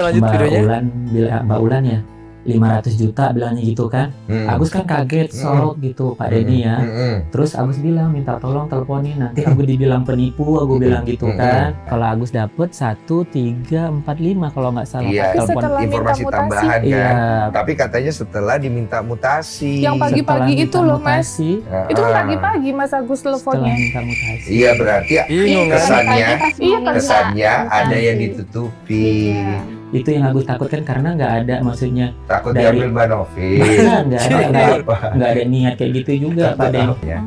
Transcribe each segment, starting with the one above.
Lanjut videonya. Mbak Ulan ya 500 juta bilangnya gitu kan. Agus kan kaget sok gitu Pak Denny ya. Terus Agus bilang minta tolong teleponin, nanti aku dibilang penipu, aku bilang gitu kan. Kalau Agus dapet 1345 kalau nggak salah. Iya, telepon informasi tambahan kan. Iya. Tapi katanya setelah diminta mutasi. Yang pagi-pagi itu loh Mas. mutasi, Itu kan pagi-pagi Mas Agus setelah teleponnya. minta mutasi. Iya berarti Bingung kan? kesannya ada yang ditutupi. Itu yang Agus takutkan karena nggak ada, maksudnya Takut dari- diambil Mbak Novi. nggak ada niat kayak gitu juga Pak Denny. Ya.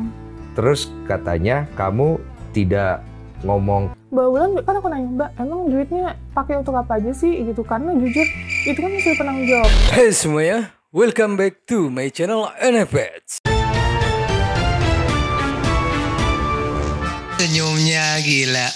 Terus katanya kamu tidak ngomong. Mbak Ulan kan aku nanya, Mbak, emang duitnya pakai untuk apa aja sih gitu? Karena jujur itu kan mesti penanggung jawab. Hey semuanya, welcome back to my channel NFPets. Senyumnya gila.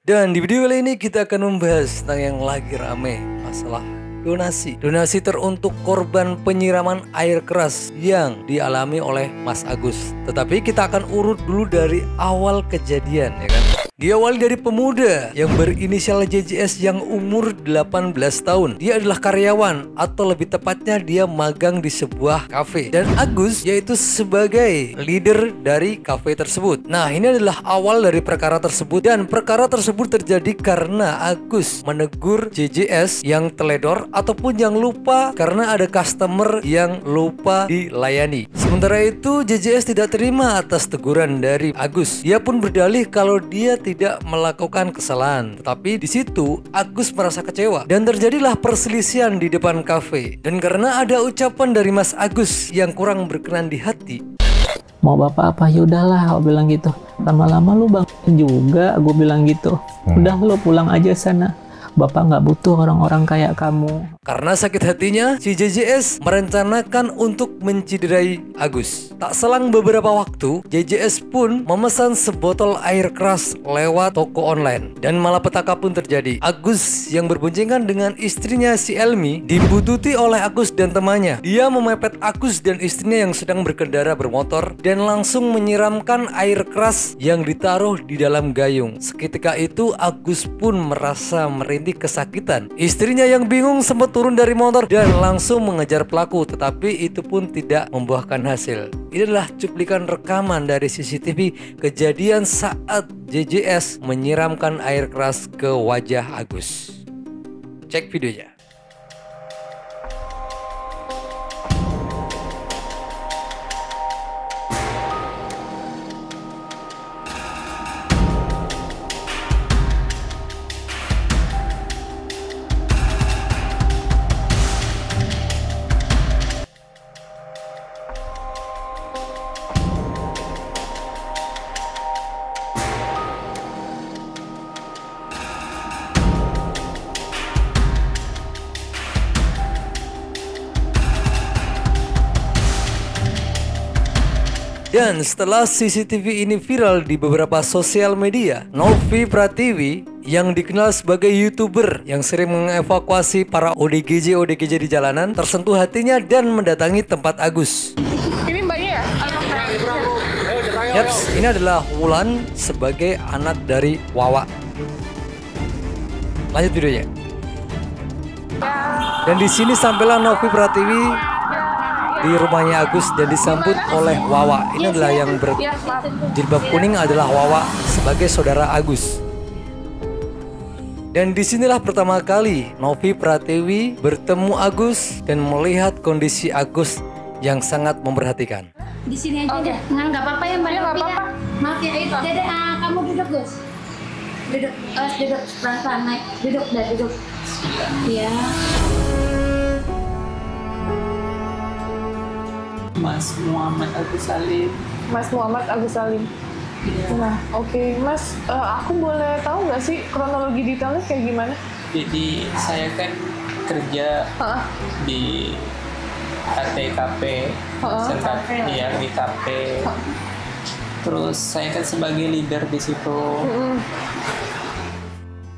Dan di video kali ini kita akan membahas tentang yang lagi rame, masalah donasi. Donasi teruntuk korban penyiraman air keras yang dialami oleh Mas Agus. Tetapi kita akan urut dulu dari awal kejadian, ya kan? Diawali dari pemuda yang berinisial JJS yang umur 18 tahun. Dia adalah karyawan atau lebih tepatnya dia magang di sebuah kafe. Dan Agus yaitu sebagai leader dari kafe tersebut. Nah, ini adalah awal dari perkara tersebut. Dan perkara tersebut terjadi karena Agus menegur JJS yang teledor ataupun yang lupa karena ada customer yang lupa dilayani. Sementara itu JJS tidak terima atas teguran dari Agus. Dia pun berdalih kalau dia tidak melakukan kesalahan. Tetapi di situ Agus merasa kecewa dan terjadilah perselisihan di depan kafe. Dan karena ada ucapan dari Mas Agus yang kurang berkenan di hati, Mau bapak apa? Ya udahlah, aku bilang gitu. Lama-lama lu bang juga, gue bilang gitu. Udah lu pulang aja sana. Bapak nggak butuh orang-orang kayak kamu. karena sakit hatinya, si JJS merencanakan untuk menciderai Agus. Tak selang beberapa waktu, JJS pun memesan sebotol air keras lewat toko online. Dan malapetaka pun terjadi. Agus yang berboncengan dengan istrinya si Elmi dibuntuti oleh Agus dan temannya. Dia memepet Agus dan istrinya yang sedang berkendara bermotor dan langsung menyiramkan air keras yang ditaruh di dalam gayung. Seketika itu Agus pun merasa merintih kesakitan. Istrinya yang bingung sempat turun dari motor dan langsung mengejar pelaku, tetapi itu pun tidak membuahkan hasil. Ini adalah cuplikan rekaman dari CCTV kejadian saat JJS menyiramkan air keras ke wajah Agus. Cek videonya. Dan setelah CCTV ini viral di beberapa sosial media, Novi Pratiwi yang dikenal sebagai YouTuber yang sering mengevakuasi para ODGJ di jalanan tersentuh hatinya dan mendatangi tempat Agus. Ini mbaknya ya? Yaps, ini adalah Wulan sebagai anak dari Wawa. Lanjut videonya. Dan di sini sampailah Novi Pratiwi di rumahnya Agus dan disambut oleh Wawa. Ini adalah yang berjilbab kuning adalah Wawa sebagai saudara Agus. Dan disinilah pertama kali Novi Pratiwi bertemu Agus dan melihat kondisi Agus yang sangat memperhatikan. Di sini aja deh, nggak apa-apa ya Mbak Novi ya. Maaf ya, Dede, kamu duduk Gus. Duduk, duduk pelan-pelan naik, duduk. Ya. Mas Muhammad Agus Salim. Mas Muhammad Agus Salim. Nah, oke. Mas, aku boleh tahu nggak sih kronologi detailnya kayak gimana? Jadi saya kan kerja di ATKP, ya di kafe. Terus saya kan sebagai leader di situ.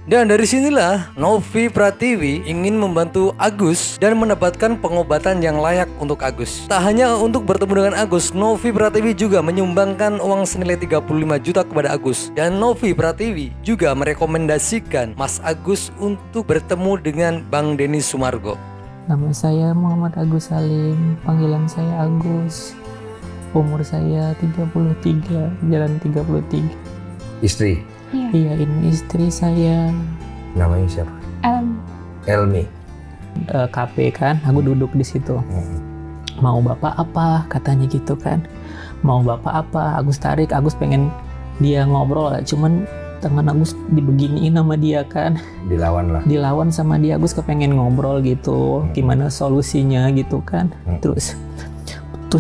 Dan dari sinilah Novi Pratiwi ingin membantu Agus dan mendapatkan pengobatan yang layak untuk Agus. Tak hanya untuk bertemu dengan Agus, Novi Pratiwi juga menyumbangkan uang senilai 35 juta kepada Agus. Dan Novi Pratiwi juga merekomendasikan Mas Agus untuk bertemu dengan Bang Denny Sumargo. Nama saya Muhammad Agus Salim, panggilan saya Agus. Umur saya 33, jalan 33. Istri? Iya, ini istri saya. Namanya siapa? Elmi. KP kan, aku duduk di situ. Mau bapak apa? Katanya gitu kan. Mau bapak apa? Agus tarik, Agus pengen dia ngobrol, cuman tangan Agus dibeginiin sama dia kan. Dilawan sama dia, Agus kepengen ngobrol gitu. Gimana solusinya gitu kan. Terus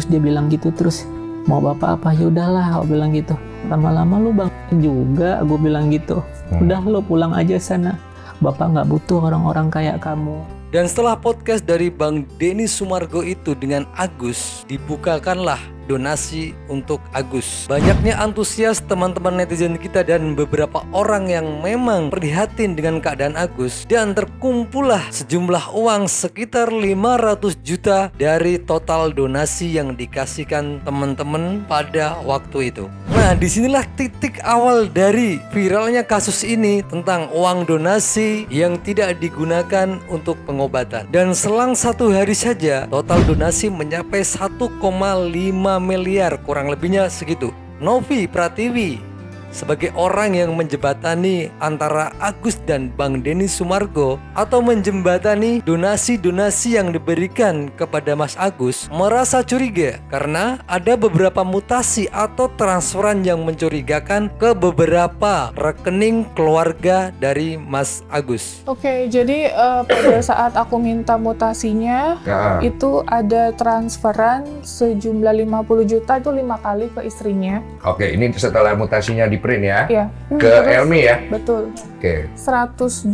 dia bilang gitu, terus mau bapak apa? Ya udahlah, aku bilang gitu. Lama-lama lu bang juga, aku bilang gitu. Udah lu pulang aja sana. Bapak nggak butuh orang-orang kayak kamu. Dan setelah podcast dari Bang Denny Sumargo itu dengan Agus, dibukakanlah donasi untuk Agus. Banyaknya antusias teman-teman netizen kita dan beberapa orang yang memang prihatin dengan keadaan Agus, dan terkumpullah sejumlah uang sekitar 500 juta dari total donasi yang dikasihkan teman-teman pada waktu itu. Nah, disinilah titik awal dari viralnya kasus ini tentang uang donasi yang tidak digunakan untuk pengobatan. Dan selang 1 hari saja total donasi mencapai 1,5 miliar, kurang lebihnya segitu. Novi Pratiwi sebagai orang yang menjembatani antara Agus dan Bang Denny Sumargo atau menjembatani donasi-donasi yang diberikan kepada Mas Agus, merasa curiga karena ada beberapa mutasi atau transferan yang mencurigakan ke beberapa rekening keluarga dari Mas Agus. Oke, jadi pada saat aku minta mutasinya itu ada transferan sejumlah 50 juta itu 5 kali ke istrinya. Oke, ini setelah mutasinya di print ya? Iya. Ke Elmi ya? Betul. Oke. 100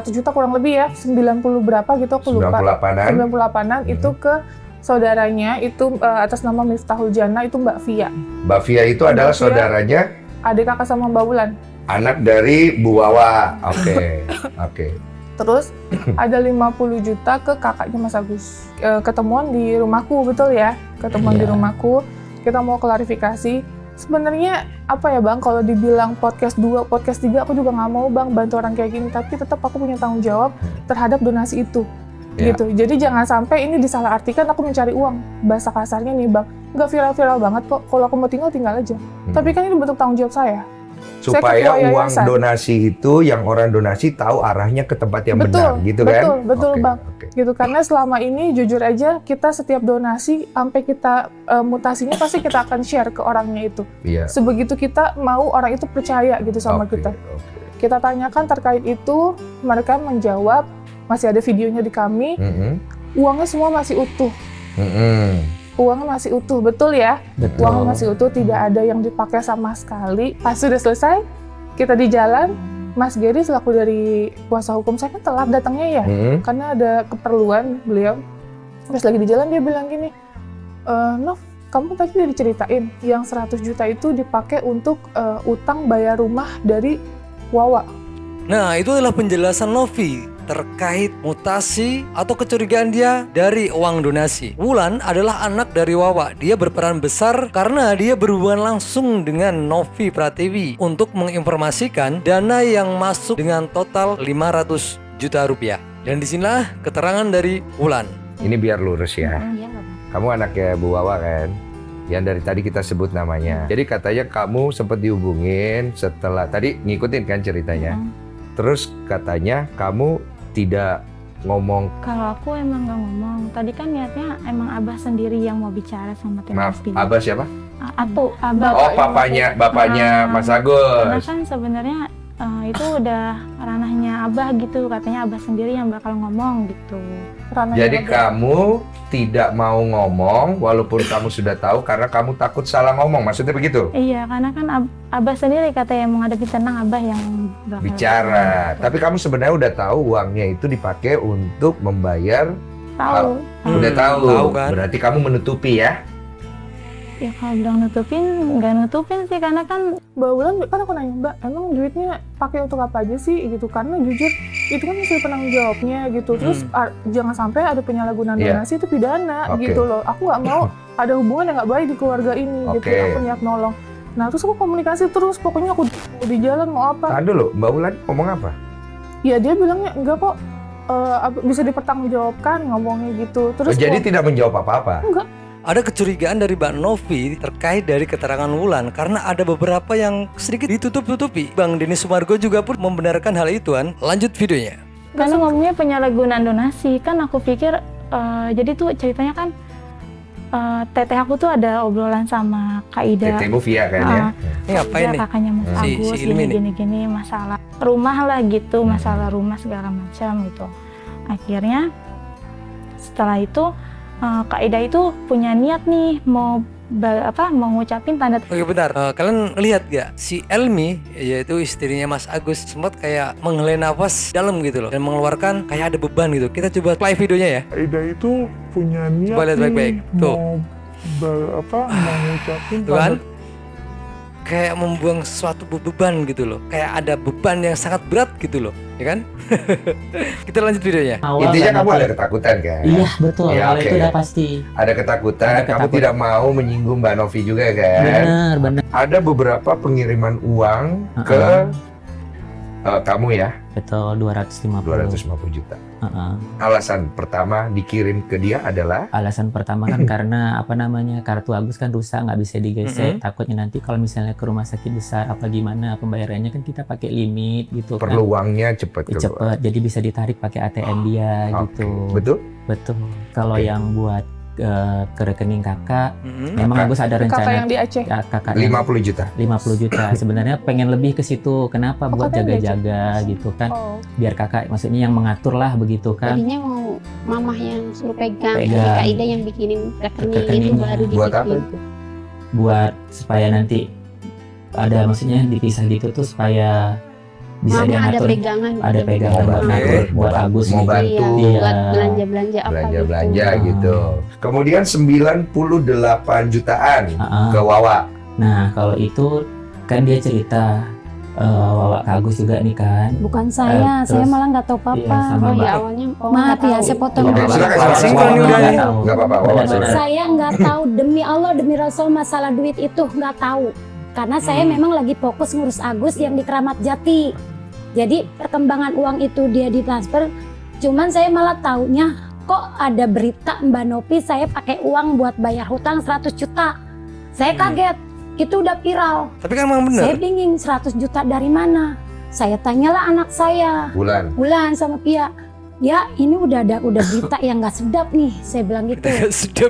juta kurang lebih ya, 90 berapa gitu aku lupa. 98-an itu ke saudaranya itu atas nama Miftahul Jannah, itu Mbak Via. Mbak Via itu adalah saudaranya? Adik kakak sama Mbak Wulan. Anak dari Bu Wawa. Oke. Oke. Terus ada 50 juta ke kakaknya Mas Agus. Ketemuan di rumahku, betul ya? Ketemuan di rumahku. Kita mau klarifikasi. Sebenarnya apa ya Bang, kalau dibilang podcast 2, podcast 3 aku juga nggak mau Bang bantu orang kayak gini, tapi tetap aku punya tanggung jawab terhadap donasi itu. Gitu. Jadi jangan sampai ini disalahartikan aku mencari uang. Bahasa kasarnya nih Bang, nggak viral-viral banget kok. Kalau aku mau tinggal aja. Tapi kan ini bentuk tanggung jawab saya. Supaya uang donasi itu yang orang donasi tahu arahnya ke tempat yang benar, gitu kan? Betul Bang. Gitu, karena selama ini jujur aja kita setiap donasi sampai kita mutasinya pasti kita akan share ke orangnya itu. Sebegitu kita mau orang itu percaya gitu sama kita. Kita tanyakan terkait itu, mereka menjawab masih ada videonya di kami. Uangnya semua masih utuh. Uangnya masih utuh, betul ya? Betul. Uangnya masih utuh, tidak ada yang dipakai sama sekali. Pas sudah selesai, kita di jalan, Mas Gary selaku dari kuasa hukum saya kan telat datangnya ya, karena ada keperluan beliau. Pas lagi di jalan dia bilang gini, Nov, kamu tadi udah diceritain yang 100 juta itu dipakai untuk utang bayar rumah dari Wawa. Nah, itu adalah penjelasan Novi terkait mutasi atau kecurigaan dia dari uang donasi. Wulan adalah anak dari Wawa. Dia berperan besar karena dia berhubungan langsung dengan Novi Pratiwi untuk menginformasikan dana yang masuk dengan total 500 juta rupiah. Dan disinilah keterangan dari Wulan. Ini biar lurus ya. Kamu anaknya Bu Wawa kan? Yang dari tadi kita sebut namanya. Jadi katanya kamu sempat dihubungin setelah tadi ngikutin kan ceritanya. Terus katanya kamu tidak ngomong. Kalau aku emang nggak ngomong. Tadi kan niatnya emang Abah sendiri yang mau bicara sama tim. Maaf, Abah siapa? Abah. Oh, bapaknya Mas Agus. Karena kan sebenarnya itu udah ranahnya Abah gitu. Katanya Abah sendiri yang bakal ngomong gitu. Jadi kamu tidak mau ngomong walaupun kamu sudah tahu karena kamu takut salah ngomong, maksudnya begitu? Iya, karena kan Abah sendiri katanya mau ngadepin tenang, Abah yang bakal bicara. Tapi kamu sebenarnya udah tahu uangnya itu dipakai untuk membayar. Tahu. Udah tahu kan? Berarti kamu menutupi ya? Ya kalau bilang nutupin, nggak nutupin sih karena kan Mbak Wulan, kan aku nanya Mbak, emang duitnya pakai untuk apa aja sih gitu? Karena jujur itu kan mesti penanggung jawabnya gitu. Terus jangan sampai ada penyalahgunaan donasi itu pidana gitu loh. Aku nggak mau ada hubungan yang nggak baik di keluarga ini gitu. Aku niat nolong. Nah terus aku komunikasi terus, pokoknya aku di jalan mau apa? Tahan dulu, Mbak Wulan ngomong apa? Ya dia bilangnya enggak kok, bisa dipertanggungjawabkan ngomongnya gitu. Terus jadi tidak menjawab apa-apa? Enggak. Ada kecurigaan dari Mbak Novi terkait dari keterangan Wulan karena ada beberapa yang sedikit ditutup-tutupi. Bang Denny Sumargo juga pun membenarkan hal itu kan. Lanjut videonya. Karena ngomongnya penyalahgunaan donasi, kan aku pikir jadi tuh ceritanya kan teteh aku tuh ada obrolan sama Kak Ida. Tetehmu Via kan ya? Ini ngapain nih? Kakaknya Mas Agus, gini-gini masalah rumah lah gitu, masalah rumah segala macam gitu. Akhirnya setelah itu Kak Ida itu punya niat nih mau ngucapin tanda. Oke bentar, kalian lihat gak si Elmi, yaitu istrinya Mas Agus, sempat kayak menghela nafas dalam gitu loh dan mengeluarkan kayak ada beban gitu. Kita coba play videonya ya. Ida itu punya niat coba lihat baik-baik. Tuh. Mau ngucapin tuh kan? Kayak membuang sesuatu beban gitu loh. Kayak ada beban yang sangat berat gitu loh, ya kan? Kita lanjut videonya. Intinya kamu ada ketakutan kan? Iya betul, kalau itu udah pasti. Ada ketakutan, kamu tidak mau menyinggung Mbak Novi juga kan? Benar. Ada beberapa pengiriman uang ke kamu ya? Betul, 250 juta. Alasan pertama dikirim ke dia adalah? Alasan pertama kan karena kartu Agus kan rusak, nggak bisa digesek. Takutnya nanti kalau misalnya ke rumah sakit besar apa gimana pembayarannya kan kita pakai limit gitu. Perlu uangnya cepat keluar. Jadi bisa ditarik pakai ATM dia gitu. Betul. Kalau yang buat ke rekening kakak, memang Agus ada rencana. Kakak yang di Aceh. Kakak 50 juta. 50 juta. Sebenarnya pengen lebih ke situ. Kenapa? Buat jaga-jaga gitu kan. Biar kakak maksudnya yang mengatur lah begitu kan. Tadinya mau mamah yang suruh pegang. Kak Ida yang bikinin rekening itu baru dibikin. Buat apa itu? Buat supaya nanti ada maksudnya dipisah gitu tuh supaya bisa dia ngatur, ada pegangan buat ngatur, buat Agus mau bantu buat belanja-belanja apa belanja gitu. Kemudian 98 jutaan ke Wawa. Nah kalau itu kan dia cerita Wawa ke Agus juga nih kan. Bukan saya malah nggak tahu apa-apa. Awalnya maaf ya, saya potong. Nggak apa-apa. Saya nggak tahu, demi Allah demi Rasul masalah duit itu nggak tahu. Karena saya memang lagi fokus ngurus Agus yang di Keramat Jati. Jadi perkembangan uang itu dia ditransfer, cuman saya malah taunya kok ada berita Mbak Novi saya pakai uang buat bayar hutang 100 juta. Saya kaget, itu udah viral. Tapi kan memang benar. Saya bingung 100 juta dari mana. Saya tanyalah anak saya, Wulan sama Pia. Ya ini udah berita yang nggak sedap nih, saya bilang gitu.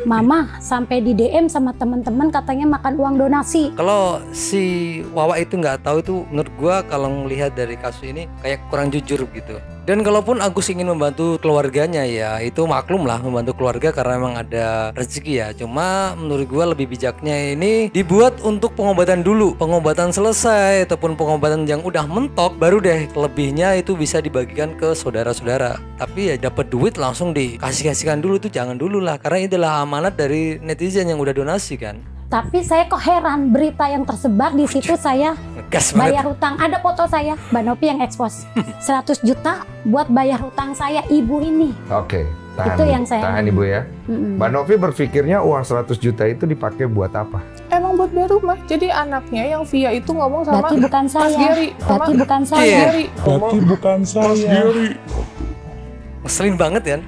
Mama sampai di DM sama teman-teman katanya makan uang donasi. Kalau si Wawa itu nggak tahu itu, menurut gua kalau melihat dari kasus ini kayak kurang jujur gitu. Dan kalaupun Agus ingin membantu keluarganya ya itu maklum lah, membantu keluarga karena memang ada rezeki ya. Cuma menurut gua lebih bijaknya ini dibuat untuk pengobatan dulu. Pengobatan selesai ataupun pengobatan yang udah mentok baru deh lebihnya itu bisa dibagikan ke saudara-saudara. Tapi ya dapat duit langsung dikasih-kasihkan dulu tuh jangan dulu lah, karena ini adalah amanat dari netizen yang udah donasi kan. Tapi saya kok heran berita yang tersebar di situ saya bayar hutang. Ada foto saya, Mbak Novi yang expose 100 juta buat bayar hutang saya ibu ini. Oke, tahan, itu yang saya tahan ibu ya. Mbak Novi berpikirnya uang 100 juta itu dipakai buat apa? Emang buat bayar rumah. Jadi anaknya yang Via itu ngomong sama Berarti bukan saya. Mas Geri. Berarti bukan saya. Berarti bukan saya. Ngeselin banget kan?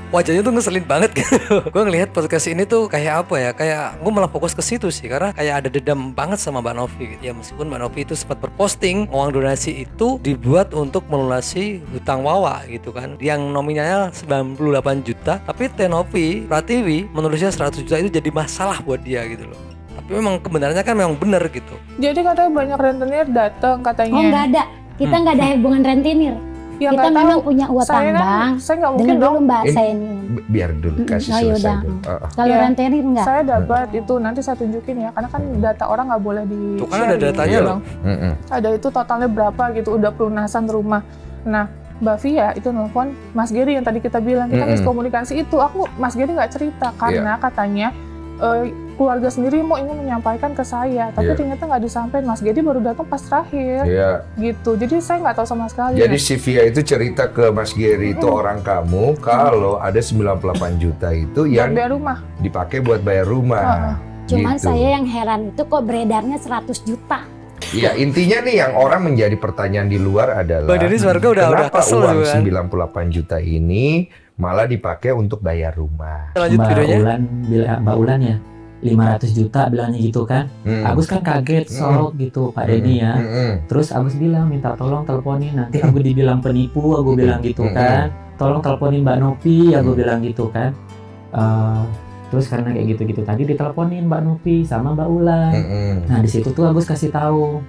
Wajahnya tuh ngeselin banget gitu. Gue ngelihat podcast ini tuh kayak apa ya, kayak gue malah fokus ke situ sih, karena kayak ada dendam banget sama Mbak Novi gitu. Ya meskipun Mbak Novi itu sempat berposting uang donasi itu dibuat untuk melunasi hutang Wawa gitu kan, yang nominalnya 98 juta, tapi Novi Pratiwi menulisnya 100 juta itu jadi masalah buat dia gitu loh. Tapi memang kebenarannya kan memang benar gitu. Jadi katanya banyak rentenir datang katanya. Oh nggak ada, kita nggak ada hubungan rentenir. Ya, kita memang punya utang bang. Saya nggak mungkin dulu mbak ini, saya ini. Biar dulu kasih selesai dulu. Kalau rentenir enggak. Saya dapat itu, nanti saya tunjukin ya, karena kan data orang nggak boleh di. Tuh kan ada datanya loh. Ada itu totalnya berapa gitu, udah pelunasan rumah. Nah Mbak Via itu nelfon Mas Geri yang tadi kita bilang, kita miskomunikasi itu. Mas Geri nggak cerita karena katanya keluarga sendiri mau ingin menyampaikan ke saya, tapi ternyata nggak disampaikan. Mas Gedi baru datang pas terakhir, gitu. Jadi saya nggak tahu sama sekali. Jadi si Via itu cerita ke Mas Geri itu orang kamu kalau ada 98 juta itu yang bayar rumah, dipakai buat bayar rumah. Cuman gitu. saya yang heran itu kok beredarnya 100 juta. Iya, intinya nih yang orang menjadi pertanyaan di luar adalah Mbak Denis warga udah kesel uang kan? 98 juta ini malah dipakai untuk bayar rumah. Lanjut videonya. Mbak Ulan ya 500 juta bilangnya gitu kan. Agus kan kaget, shock gitu Pak Denny ya. Terus Agus bilang minta tolong teleponin, nanti aku dibilang penipu, aku bilang gitu kan. Tolong teleponin Mbak Nopi, aku bilang gitu kan. Terus karena kayak gitu-gitu tadi diteleponin Mbak Nopi sama Mbak Ulan. Nah di situ tuh Agus kasih tahu,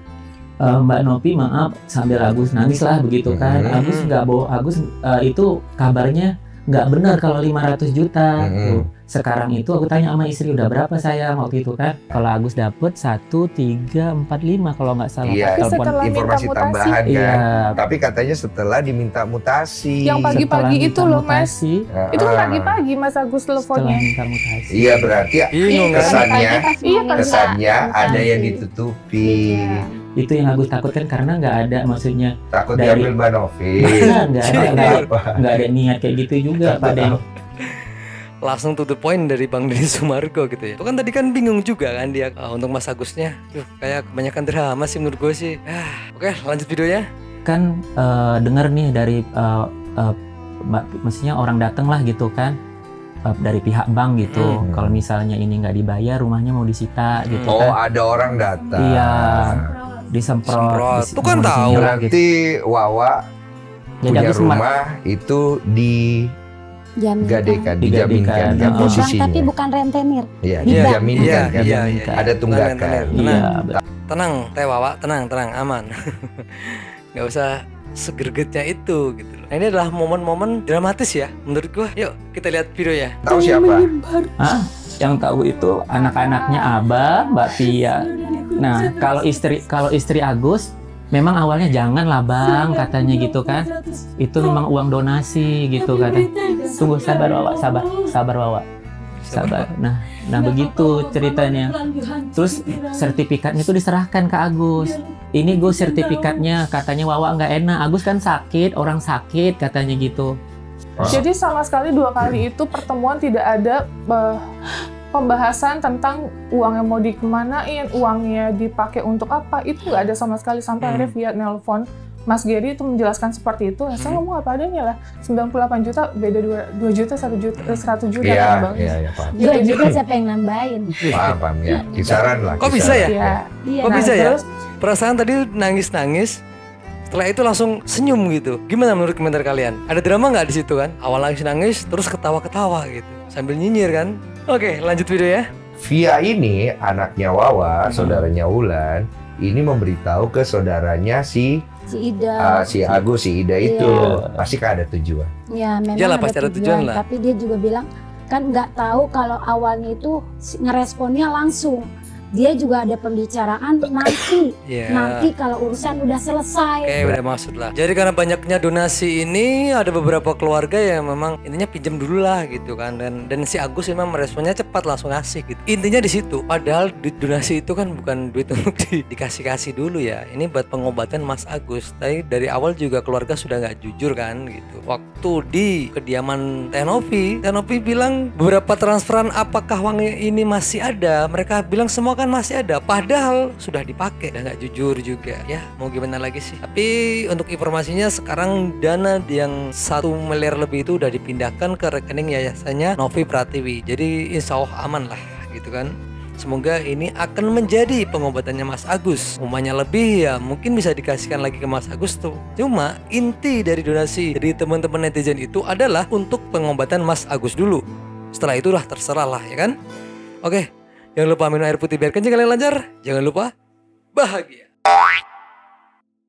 Mbak Nopi maaf, sambil Agus nangis lah begitu kan. Agus nggak bawa, Agus itu kabarnya nggak benar kalau 500 juta. Tuh. Sekarang itu aku tanya sama istri udah berapa sayang waktu itu kan. Kalau Agus dapet 1345 kalau nggak salah. Iya, informasi tambahan kan. Iya. Tapi katanya setelah diminta mutasi. Yang pagi-pagi itu loh Mas. Itu pagi-pagi Mas Agus teleponnya. Setelah minta mutasi. Iya berarti kesannya ada yang ditutupi. Itu yang Agus takutkan karena nggak ada, maksudnya takut diambil Mbak Novi. nggak ada niat kayak gitu juga Pak Den. Langsung to the point dari Bang Denny Sumargo gitu ya. Itu kan tadi kan bingung juga kan dia untuk Mas Agusnya. Kayak kebanyakan drama sih menurut gue sih. Oke, lanjut videonya. Kan dengar nih dari maksudnya orang dateng lah gitu kan. Dari pihak bank gitu, kalau misalnya ini nggak dibayar rumahnya mau disita gitu kan. Oh ada orang datang. Iya, disemprot. Itu kan tahu. Berarti Wawa punya rumah itu digadekan, dijaminkan kan posisinya. Tapi bukan rentenir. Iya, dijaminkan kan. Ada tunggakan. Tenang, Teh Wawa, tenang, aman. Nggak usah segergetnya itu gitu loh. Nah, ini adalah momen-momen dramatis ya menurut gua. Yuk kita lihat videonya. Tahu siapa? Yang tahu itu anak-anaknya Abah, Mbak Tia. Nah kalau istri Agus memang awalnya jangan lah Bang katanya gitu kan. Itu memang uang donasi gitu katanya. Tunggu sabar Wawa, sabar Wawa. Sabar. Nah begitu ceritanya. Terus sertifikatnya itu diserahkan ke Agus. Ini gue sertifikatnya, katanya Wawa nggak enak. Agus kan sakit, orang sakit katanya gitu. Jadi sama sekali 2 kali itu pertemuan tidak ada pembahasan tentang uang yang mau dikemanain, uangnya dipakai untuk apa, itu nggak ada sama sekali. Sampai akhirnya via nelpon Mas Geri itu menjelaskan seperti itu. Saya ngomong apa adanya lah, 98 juta beda 2 juta 100 juta iya, kan Bang. Iya, paham. 2 juta siapa yang nambahin? Paham ya, kisaran lah. Kok bisa ya? Iya. Kok bisa ya? Perasaan tadi nangis-nangis, setelah itu langsung senyum gitu. Gimana menurut komentar kalian? Ada drama nggak di situ kan? Awal nangis-nangis, terus ketawa-ketawa gitu, sambil nyinyir kan? Oke, lanjut video ya. Via ini anaknya Wawa, saudaranya Ulan, ini memberitahu ke saudaranya si Ida, si Agus, si Ida itu pasti kan ada tujuan. Ya memang Yalah, ada tujuan lah. Tapi dia juga bilang kan nggak tahu kalau awalnya itu ngeresponnya langsung. Dia juga ada pembicaraan nanti kalau urusan udah selesai. Oke, udah maksud lah. Jadi karena banyaknya donasi ini, ada beberapa keluarga yang memang intinya pinjam dulu lah gitu kan, dan si Agus memang meresponnya cepat, langsung ngasih gitu. Intinya di situ. Padahal duit donasi itu kan bukan duit untuk dikasih dulu ya. Ini buat pengobatan Mas Agus. Tapi dari awal juga keluarga sudah nggak jujur kan gitu. Waktu di kediaman Teh Novi bilang beberapa transferan apakah uangnya ini masih ada. Mereka bilang semua kan masih ada, padahal sudah dipakai. Dan nggak jujur juga ya, mau gimana lagi sih. Tapi untuk informasinya sekarang dana yang 1 miliar lebih itu udah dipindahkan ke rekening yayasannya Novi Pratiwi. Jadi insya Allah aman lah gitu kan. Semoga ini akan menjadi pengobatannya Mas Agus. Umumnya lebih ya mungkin bisa dikasihkan lagi ke Mas Agus tuh. Cuma inti dari donasi dari teman-teman netizen itu adalah untuk pengobatan Mas Agus dulu. Setelah itulah terserah lah ya kan. Oke. Jangan lupa minum air putih biar kencing kalian lancar. Jangan lupa bahagia.